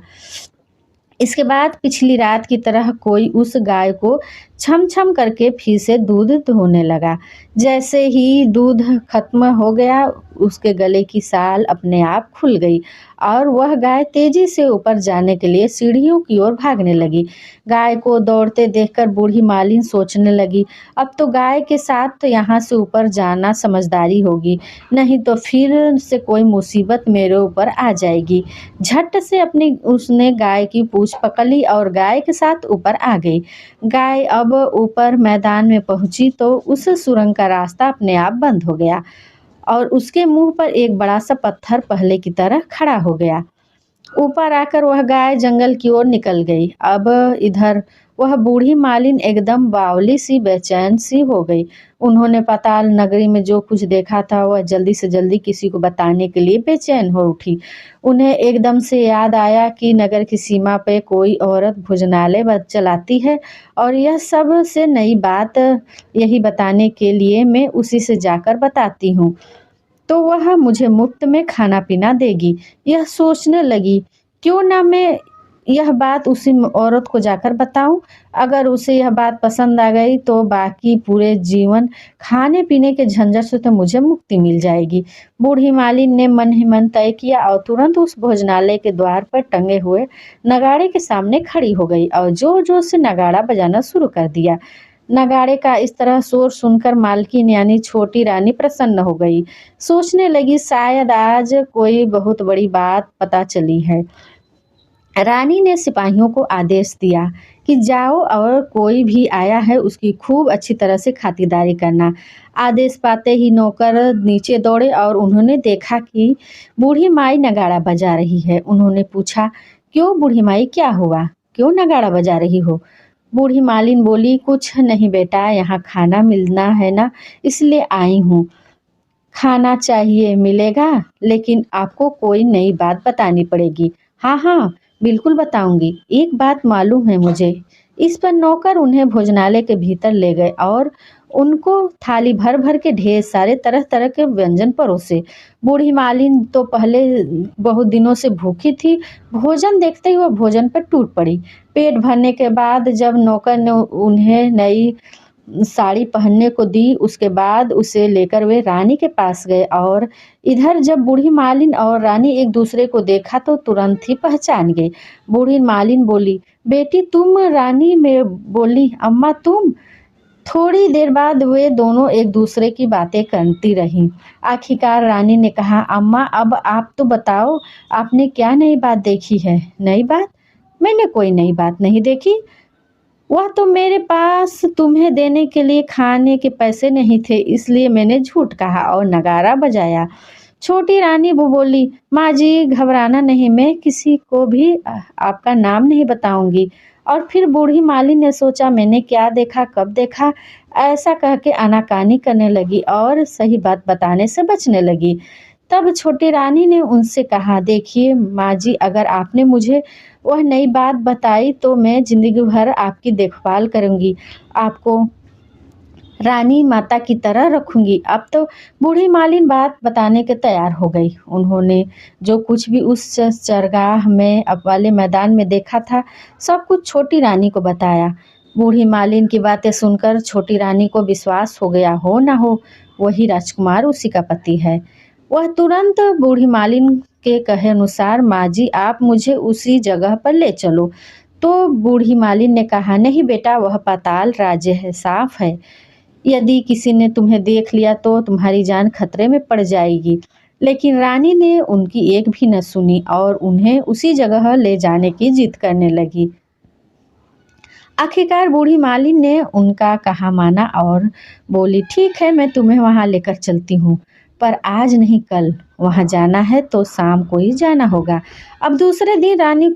इसके बाद पिछली रात की तरह कोई उस गाय को छम छम करके फिर से दूध दोहने लगा। जैसे ही दूध खत्म हो गया उसके गले की साल अपने आप खुल गई और वह गाय तेजी से ऊपर जाने के लिए सीढ़ियों की ओर भागने लगी। गाय को दौड़ते देखकर बूढ़ी मालिन सोचने लगी, अब तो गाय के साथ तो यहाँ से ऊपर जाना समझदारी होगी, नहीं तो फिर से कोई मुसीबत मेरे ऊपर आ जाएगी। झट से अपनी उसने गाय की पूँछ पकड़ ली और गाय के साथ ऊपर आ गई। गाय अब ऊपर मैदान में पहुंची तो उस सुरंग का रास्ता अपने आप बंद हो गया और उसके मुंह पर एक बड़ा सा पत्थर पहले की तरह खड़ा हो गया। ऊपर आकर वह गाय जंगल की ओर निकल गई। अब इधर वह बूढ़ी मालिन एकदम बावली सी बेचैन सी हो गई। उन्होंने पाताल नगरी में जो कुछ देखा था वह जल्दी से जल्दी किसी को बताने के लिए बेचैन हो उठी। उन्हें एकदम से याद आया कि नगर की सीमा पे कोई औरत भोजनालय चलाती है और यह सब से नई बात यही बताने के लिए मैं उसी से जाकर बताती हूँ, तो वह मुझे मुफ्त में खाना पीना देगी। यह सोचने लगी, क्यों ना मैं यह बात उसी औरत को जाकर बताऊं। अगर उसे यह बात पसंद आ गई तो बाकी पूरे जीवन खाने पीने के झंझट से तो मुझे मुक्ति मिल जाएगी। बूढ़ी मालिन ने मन ही मन तय किया और तुरंत उस भोजनालय के द्वार पर टंगे हुए नगाड़े के सामने खड़ी हो गई और जोर जोर से नगाड़ा बजाना शुरू कर दिया। नगाड़े का इस तरह शोर सुनकर मालकिन यानी छोटी रानी प्रसन्न हो गई। सोचने लगी शायद आज कोई बहुत बड़ी बात पता चली है। रानी ने सिपाहियों को आदेश दिया कि जाओ और कोई भी आया है उसकी खूब अच्छी तरह से खातिरदारी करना। आदेश पाते ही नौकर नीचे दौड़े और उन्होंने देखा कि बूढ़ी माई नगाड़ा बजा रही है। उन्होंने पूछा, क्यों बूढ़ी माई, क्या हुआ, क्यों नगाड़ा बजा रही हो? बूढ़ी मालिन बोली, कुछ नहीं बेटा, यहाँ खाना मिलना है ना, इसलिए आई हूँ। खाना चाहिए, मिलेगा, लेकिन आपको कोई नई बात बतानी पड़ेगी। हाँ हाँ, बिल्कुल बताऊंगी। एक बात मालूम है मुझे। इस पर नौकर उन्हें भोजनालय के भीतर ले गए और उनको थाली भर भर के ढेर सारे तरह तरह के व्यंजन परोसे। बूढ़ी मालिन तो पहले बहुत दिनों से भूखी थी। भोजन देखते ही वह भोजन पर टूट पड़ी। पेट भरने के बाद जब नौकर ने उन्हें नई साड़ी पहनने को दी, उसके बाद उसे लेकर वे रानी के पास गए और इधर जब बूढ़ी मालिन और रानी एक दूसरे को देखा तो तुरंत ही पहचान गए। बूढ़ी मालिन बोली, बेटी तुम? रानी में बोली, अम्मा तुम? थोड़ी देर बाद वे दोनों एक दूसरे की बातें करती रहीं। आखिरकार रानी ने कहा, अम्मा अब आप तो बताओ, आपने क्या नई बात देखी है? नई बात? मैंने कोई नई बात नहीं देखी। वह तो मेरे पास तुम्हें देने के लिए खाने के पैसे नहीं थे, इसलिए मैंने झूठ कहा और नगाड़ा बजाया। छोटी रानी वो बोली, माँ जी घबराना नहीं, मैं किसी को भी आपका नाम नहीं बताऊंगी। और फिर बूढ़ी माली ने सोचा मैंने क्या देखा, कब देखा, ऐसा कह के आनाकानी करने लगी और सही बात बताने से बचने लगी। तब छोटी रानी ने उनसे कहा, देखिए माँ जी, अगर आपने मुझे वह नई बात बताई तो मैं जिंदगी भर आपकी देखभाल करूंगी, आपको रानी माता की तरह रखूंगी। अब तो बूढ़ी मालिन बात बताने के तैयार हो गई। उन्होंने जो कुछ भी उस चरगाह में अब वाले मैदान में देखा था, सब कुछ छोटी रानी को बताया। बूढ़ी मालिन की बातें सुनकर छोटी रानी को विश्वास हो गया, हो ना हो वही राजकुमार उसी का पति है। वह तुरंत बूढ़ी मालिन के कहे अनुसार, माँ जी आप मुझे उसी जगह पर ले चलो। तो बूढ़ी मालिन ने कहा, नहीं बेटा, वह पाताल राज्य है, साफ है। यदि किसी ने तुम्हें देख लिया तो तुम्हारी जान खतरे में पड़ जाएगी। लेकिन रानी ने उनकी एक भी न सुनी और उन्हें उसी जगह ले जाने की जिद करने लगी। आखिरकार बूढ़ी मालिन ने उनका कहा माना और बोली, ठीक है, मैं तुम्हें वहां लेकर चलती हूँ, पर आज नहीं कल। वहां जाना है तो शाम को ही जाना होगा। अब दूसरे दिन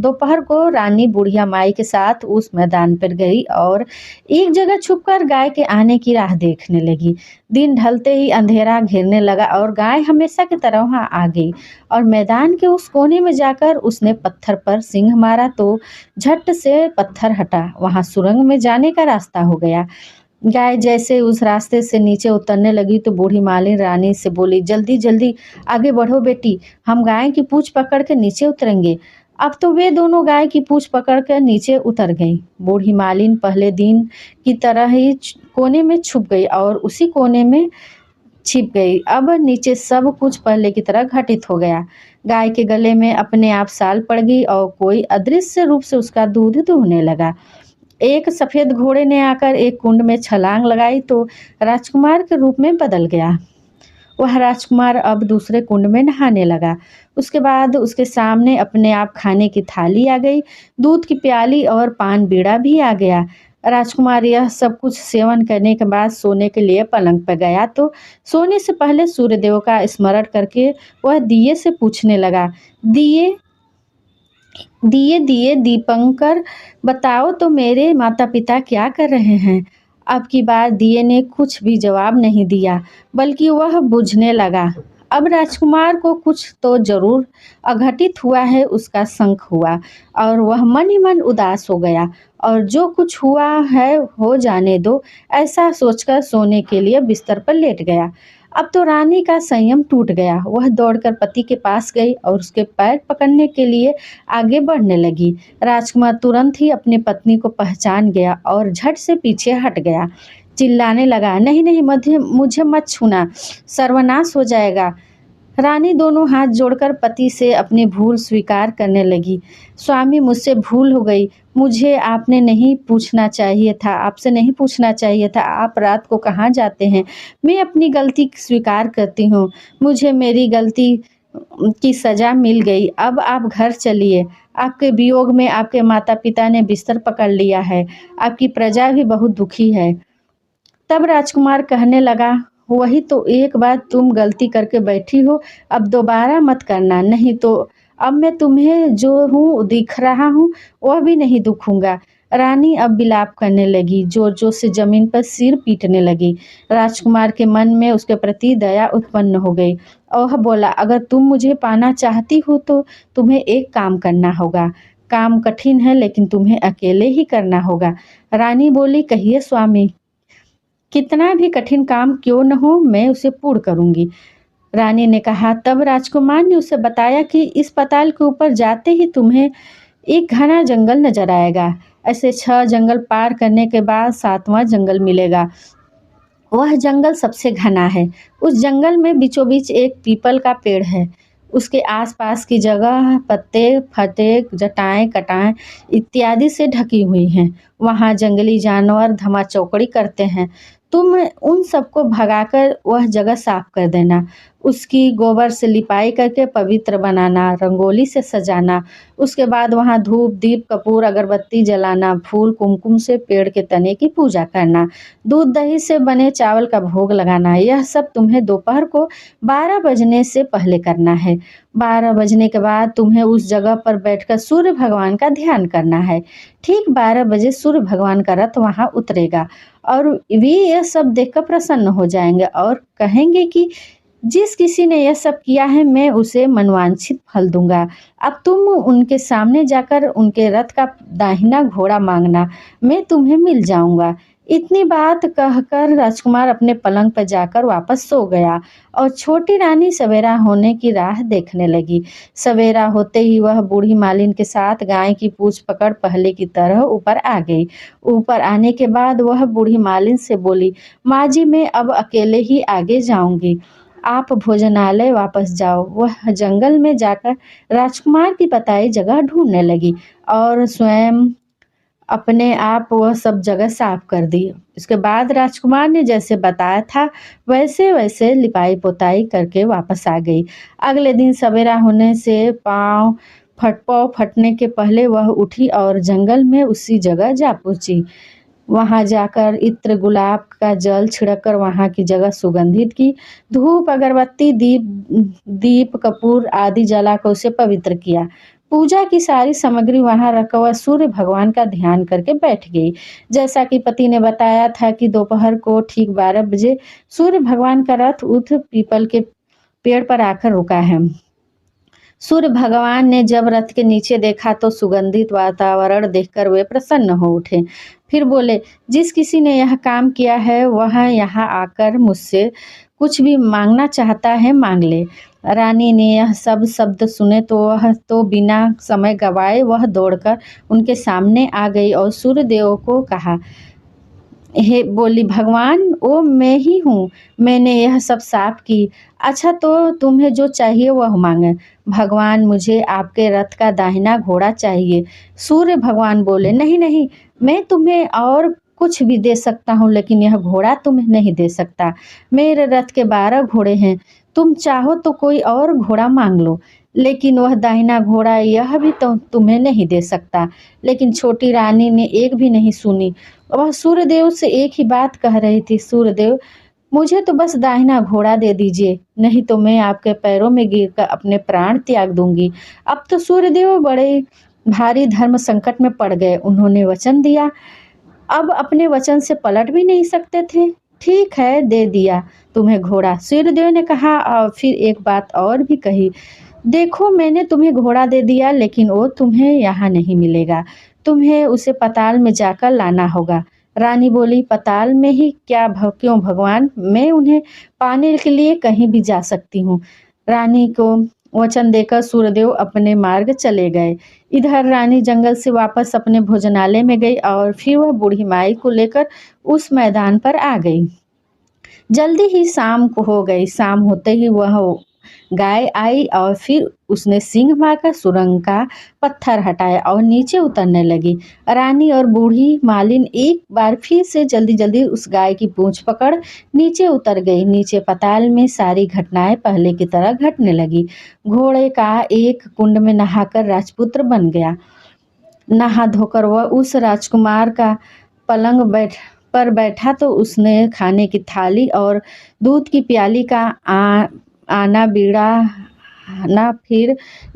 दोपहर को रानी बुढ़िया माई के साथ उस मैदान पर गई और एक जगह छुपकर गाय के आने की राह देखने लगी। दिन ढलते ही अंधेरा घेरने लगा और गाय हमेशा की तरह वहां आ गई और मैदान के उस कोने में जाकर उसने पत्थर पर सींग मारा तो झट से पत्थर हटा। वहां सुरंग में जाने का रास्ता हो गया। गाय जैसे उस रास्ते से नीचे उतरने लगी तो बूढ़ी मालिन रानी से बोली, जल्दी जल्दी आगे बढ़ो बेटी, हम गाय की पूंछ पकड़ के नीचे उतरेंगे। अब तो वे दोनों गाय की पूंछ पकड़ कर नीचे उतर गईं। बूढ़ी मालिन पहले दिन की तरह ही कोने में छुप गई और उसी कोने में छिप गई। अब नीचे सब कुछ पहले की तरह घटित हो गया। गाय के गले में अपने आप साल पड़ गई और कोई अदृश्य रूप से उसका दूध दूहने लगा। एक सफेद घोड़े ने आकर एक कुंड में छलांग लगाई तो राजकुमार के रूप में बदल गया। वह राजकुमार अब दूसरे कुंड में नहाने लगा। उसके बाद उसके सामने अपने आप खाने की थाली आ गई, दूध की प्याली और पान बीड़ा भी आ गया। राजकुमार यह सब कुछ सेवन करने के बाद सोने के लिए पलंग पर गया तो सोने से पहले सूर्यदेव का स्मरण करके वह दिए से पूछने लगा, दिए दिए दिए दीपंकर, बताओ तो मेरे माता पिता क्या कर रहे हैं? अब की बार दिए ने कुछ भी जवाब नहीं दिया, बल्कि वह बुझने लगा। अब राजकुमार को कुछ तो जरूर अघटित हुआ है, उसका शंक हुआ और वह मन ही मन उदास हो गया और जो कुछ हुआ है हो जाने दो, ऐसा सोचकर सोने के लिए बिस्तर पर लेट गया। अब तो रानी का संयम टूट गया। वह दौड़कर पति के पास गई और उसके पैर पकड़ने के लिए आगे बढ़ने लगी। राजकुमार तुरंत ही अपनी पत्नी को पहचान गया और झट से पीछे हट गया। चिल्लाने लगा, नहीं नहीं, मुझे मत छूना, सर्वनाश हो जाएगा। रानी दोनों हाथ जोड़कर पति से अपनी भूल स्वीकार करने लगी। स्वामी, मुझसे भूल हो गई। मुझे आपने नहीं पूछना चाहिए था, आपसे नहीं पूछना चाहिए था आप रात को कहाँ जाते हैं। मैं अपनी गलती स्वीकार करती हूँ। मुझे मेरी गलती की सज़ा मिल गई। अब आप घर चलिए। आपके वियोग में आपके माता-पिता ने बिस्तर पकड़ लिया है। आपकी प्रजा भी बहुत दुखी है। तब राजकुमार कहने लगा, वही तो एक बार तुम गलती करके बैठी हो, अब दोबारा मत करना, नहीं तो अब मैं तुम्हें जो हूँ दिख रहा हूँ वह भी नहीं दुखूंगा। रानी अब विलाप करने लगी, जोर जोर से जमीन पर सिर पीटने लगी। राजकुमार के मन में उसके प्रति दया उत्पन्न हो गई और वह बोला, अगर तुम मुझे पाना चाहती हो तो तुम्हें एक काम करना होगा। काम कठिन है लेकिन तुम्हें अकेले ही करना होगा। रानी बोली, कहिए स्वामी, कितना भी कठिन काम क्यों न हो, मैं उसे पूर्ण करूंगी। रानी ने कहा। तब राजकुमार ने उसे बताया कि इस पताल के ऊपर जाते ही तुम्हें एक घना जंगल नजर आएगा। ऐसे 6 जंगल पार करने के बाद 7वां जंगल मिलेगा। वह जंगल सबसे घना है। उस जंगल में बीचों बीच एक पीपल का पेड़ है। उसके आसपास की जगह पत्ते, फटे, जटाएं, कटाएं इत्यादि से ढकी हुई हैं। वहाँ जंगली जानवर धमाचौकड़ी करते हैं। तुम उन सबको भगाकर वह जगह साफ कर देना। उसकी गोबर से लिपाई करके पवित्र बनाना, रंगोली से सजाना। उसके बाद वहाँ धूप, दीप, कपूर, अगरबत्ती जलाना, फूल, कुमकुम से पेड़ के तने की पूजा करना, दूध दही से बने चावल का भोग लगाना। यह सब तुम्हें दोपहर को 12 बजने से पहले करना है। 12 बजने के बाद तुम्हें उस जगह पर बैठकर सूर्य भगवान का ध्यान करना है। ठीक 12 बजे सूर्य भगवान का रथ वहां उतरेगा और वे यह सब देखकर प्रसन्न हो जाएंगे और कहेंगे कि जिस किसी ने यह सब किया है मैं उसे मनवांछित फल दूंगा। अब तुम उनके सामने जाकर उनके रथ का दाहिना घोड़ा मांगना, मैं तुम्हें मिल जाऊंगा। इतनी बात कहकर राजकुमार अपने पलंग पर जाकर वापस सो गया और छोटी रानी सवेरा होने की राह देखने लगी। सवेरा होते ही वह बूढ़ी मालिन के साथ गाय की पूंछ पकड़ पहले की तरह ऊपर आ गई। ऊपर आने के बाद वह बूढ़ी मालिन से बोली, माँ जी, मैं अब अकेले ही आगे जाऊंगी, आप भोजनालय वापस जाओ। वह जंगल में जाकर राजकुमार की बताई जगह ढूंढने लगी और स्वयं अपने आप वह सब जगह साफ कर दी। इसके बाद राजकुमार ने जैसे बताया था वैसे वैसे लिपाई पोताई करके वापस आ गई। अगले दिन सवेरा होने से पाँव फटने के पहले वह उठी और जंगल में उसी जगह जा पहुंची। वहां जाकर इत्र, गुलाब का जल छिड़ककर वहां की जगह सुगंधित की। धूप, अगरबत्ती, दीप, कपूर आदि जलाकर उसे पवित्र किया। पूजा की सारी सामग्री वहां रखकर वह सूर्य भगवान का ध्यान करके बैठ गई। जैसा कि पति ने बताया था कि दोपहर को ठीक 12 बजे सूर्य भगवान का रथ उस पीपल के पेड़ पर आकर रुका है। सूर्य भगवान ने जब रथ के नीचे देखा तो सुगंधित वातावरण देखकर वे प्रसन्न हो उठे। फिर बोले, जिस किसी ने यह काम किया है वह यहाँ आकर मुझसे कुछ भी मांगना चाहता है मांग ले। रानी ने यह सब शब्द सुने तो वह तो बिना समय गवाए वह दौड़कर उनके सामने आ गई और सूर्य देव को कहा, हे बोली, भगवान, ओ मैं ही हूँ, मैंने यह सब साफ की। अच्छा तो तुम्हें जो चाहिए वह मांगे। भगवान, मुझे आपके रथ का दाहिना घोड़ा चाहिए। सूर्य भगवान बोले, नहीं नहीं, मैं तुम्हें और कुछ भी दे सकता हूँ लेकिन यह घोड़ा तुम्हें नहीं दे सकता। मेरे रथ के 12 घोड़े हैं, तुम चाहो तो कोई और घोड़ा मांग लो, लेकिन वह दाहिना घोड़ा यह भी तो तुम्हें नहीं दे सकता। लेकिन छोटी रानी ने एक भी नहीं सुनी। वह सूर्यदेव से एक ही बात कह रही थी, सूर्यदेव, मुझे तो बस दाहिना घोड़ा दे दीजिए, नहीं तो मैं आपके पैरों में गिरकर अपने प्राण त्याग दूंगी। अब तो सूर्यदेव बड़े भारी धर्म संकट में पड़ गए। उन्होंने वचन दिया, अब अपने वचन से पलट भी नहीं सकते थे। ठीक है, दे दिया तुम्हें घोड़ा। सूर्यदेव ने कहा और फिर एक बात और भी कही, देखो मैंने तुम्हें घोड़ा दे दिया लेकिन वो तुम्हें यहाँ नहीं मिलेगा, तुम्हें उसे पताल में जाकर लाना होगा। रानी बोली, पाताल में ही क्या क्यों भगवान, मैं उन्हें पाने के लिए कहीं भी जा सकती हूँ। रानी को वचन देकर सूर्यदेव अपने मार्ग चले गए। इधर रानी जंगल से वापस अपने भोजनालय में गई और फिर वह बूढ़ी माई को लेकर उस मैदान पर आ गई। जल्दी ही शाम को हो गई। शाम होते ही वह गाय आई और फिर उसने सींग मारकर सुरंग का पत्थर हटाया और नीचे उतरने लगी। रानी और बूढ़ी मालिन एक बार फिर से जल्दी जल्दी उस गाय की पूंछ पकड़ नीचे उतर गई। नीचे पाताल में सारी घटनाएं पहले की तरह घटने लगी। घोड़े का एक कुंड में नहाकर राजपुत्र बन गया। नहा धोकर वह उस राजकुमार का पलंग पर बैठा तो उसने खाने की थाली और दूध की प्याली का आना बीड़ा ना। फिर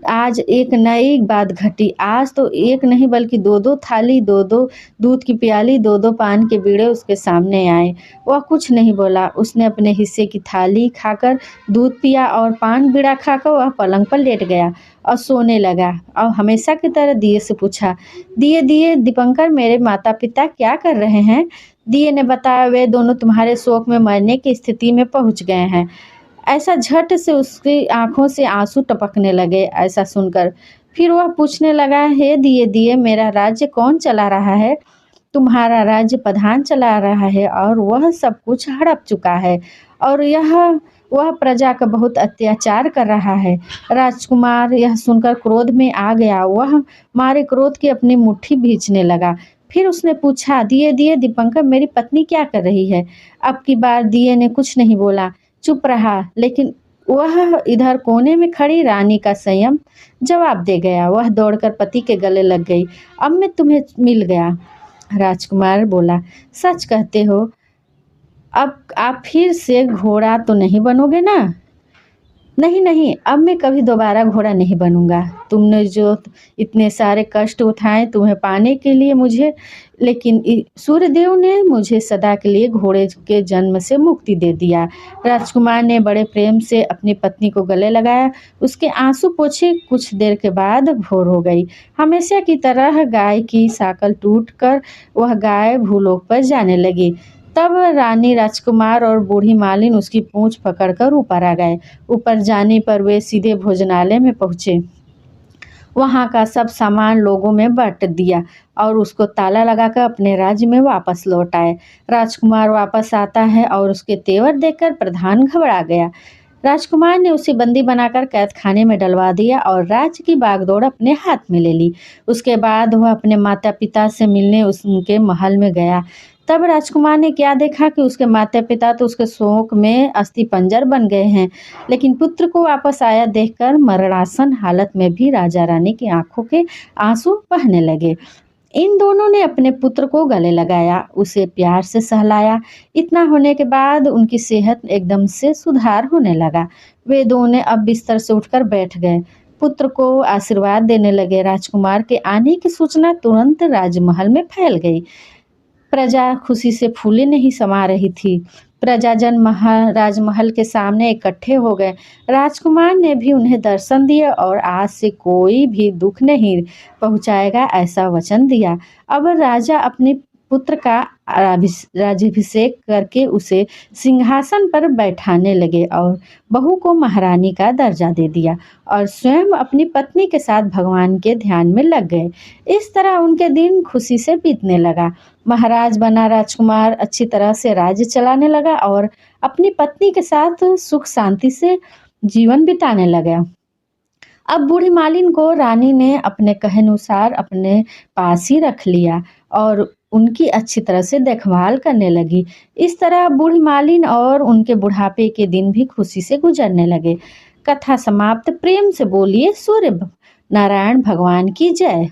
आज एक नई बात घटी। आज तो एक नहीं बल्कि दो दो थाली, दो दो दूध की प्याली, दो दो पान के बीड़े उसके सामने आए। वह कुछ नहीं बोला। उसने अपने हिस्से की थाली खाकर दूध पिया और पान बीड़ा खाकर वह पलंग पर लेट गया और सोने लगा। और हमेशा की तरह दिए से पूछा, दिए दिए दीपंकर, मेरे माता पिता क्या कर रहे हैं? दिए ने बताया, वे दोनों तुम्हारे शोक में मरने की स्थिति में पहुंच गए हैं। ऐसा झट से उसकी आंखों से आंसू टपकने लगे। ऐसा सुनकर फिर वह पूछने लगा, हे दिए दिए, मेरा राज्य कौन चला रहा है? तुम्हारा राज्य प्रधान चला रहा है और वह सब कुछ हड़प चुका है और वह प्रजा का बहुत अत्याचार कर रहा है। राजकुमार यह सुनकर क्रोध में आ गया। वह मारे क्रोध की अपनी मुट्ठी भींचने लगा। फिर उसने पूछा, दिए दिए दीपंकर, मेरी पत्नी क्या कर रही है? अब की बार दिए ने कुछ नहीं बोला, चुप रहा। लेकिन वह इधर कोने में खड़ी रानी का संयम जवाब दे गया। वह दौड़कर पति के गले लग गई। अब मैं तुम्हें मिल गया। राजकुमार बोला, सच कहते हो? अब आप फिर से घोड़ा तो नहीं बनोगे ना? नहीं नहीं, अब मैं कभी दोबारा घोड़ा नहीं बनूंगा। तुमने जो इतने सारे कष्ट उठाए तुम्हें पाने के लिए मुझे, लेकिन सूर्यदेव ने मुझे सदा के लिए घोड़े के जन्म से मुक्ति दे दिया। राजकुमार ने बड़े प्रेम से अपनी पत्नी को गले लगाया। उसके आंसू पोंछे। कुछ देर के बाद भोर हो गई। हमेशा की तरह गाय की साकल टूटकर वह गाय भूलोक पर जाने लगी। तब रानी, राजकुमार और बूढ़ी मालिन उसकी पूंछ पकड़कर ऊपर आ गए। ऊपर जाने पर वे सीधे भोजनालय में पहुंचे। वहां का सब सामान लोगों में बांट दिया और उसको ताला लगाकर अपने राज्य में वापस लौट आए। राजकुमार वापस आता है और उसके तेवर देखकर प्रधान घबरा गया। राजकुमार ने उसे बंदी बनाकर कैद खाने में डलवा दिया और राज्य की बागडोर अपने हाथ में ले ली। उसके बाद वह अपने माता पिता से मिलने उनके महल में गया। तब राजकुमार ने क्या देखा कि उसके माता पिता तो उसके शोक में अस्थिपंजर बन गए हैं, लेकिन पुत्र को वापस आया देखकर मरणासन हालत में भी राजा रानी की आंखों के आंसू बहने लगे। इन दोनों ने अपने पुत्र को गले लगाया, उसे प्यार से सहलाया। इतना होने के बाद उनकी सेहत एकदम से सुधार होने लगा। वे दोनों अब बिस्तर से उठकर बैठ गए। पुत्र को आशीर्वाद देने लगे। राजकुमार के आने की सूचना तुरंत राजमहल में फैल गई। प्रजा खुशी से फूले नहीं समा रही थी। प्रजाजन राजमहल के सामने इकट्ठे हो गए। राजकुमार ने भी उन्हें दर्शन दिया और आज से कोई भी दुख नहीं पहुंचाएगा ऐसा वचन दिया। अब राजा अपने पुत्र का राज्याभिषेक करके उसे सिंहासन पर बैठाने लगे और बहू को महारानी का दर्जा दे दिया और स्वयं अपनी पत्नी के साथ भगवान के ध्यान में लग गए। इस तरह उनके दिन खुशी से बीतने लगा। महाराज बना राजकुमार अच्छी तरह से राज्य चलाने लगा और अपनी पत्नी के साथ सुख शांति से जीवन बिताने लगा। अब बूढ़ी मालिन को रानी ने अपने कहे अनुसार अपने पास ही रख लिया और उनकी अच्छी तरह से देखभाल करने लगी। इस तरह बूढ़ी मालिन और उनके बुढ़ापे के दिन भी खुशी से गुजरने लगे। कथा समाप्त। प्रेम से बोलिए सूर्य नारायण भगवान की जय।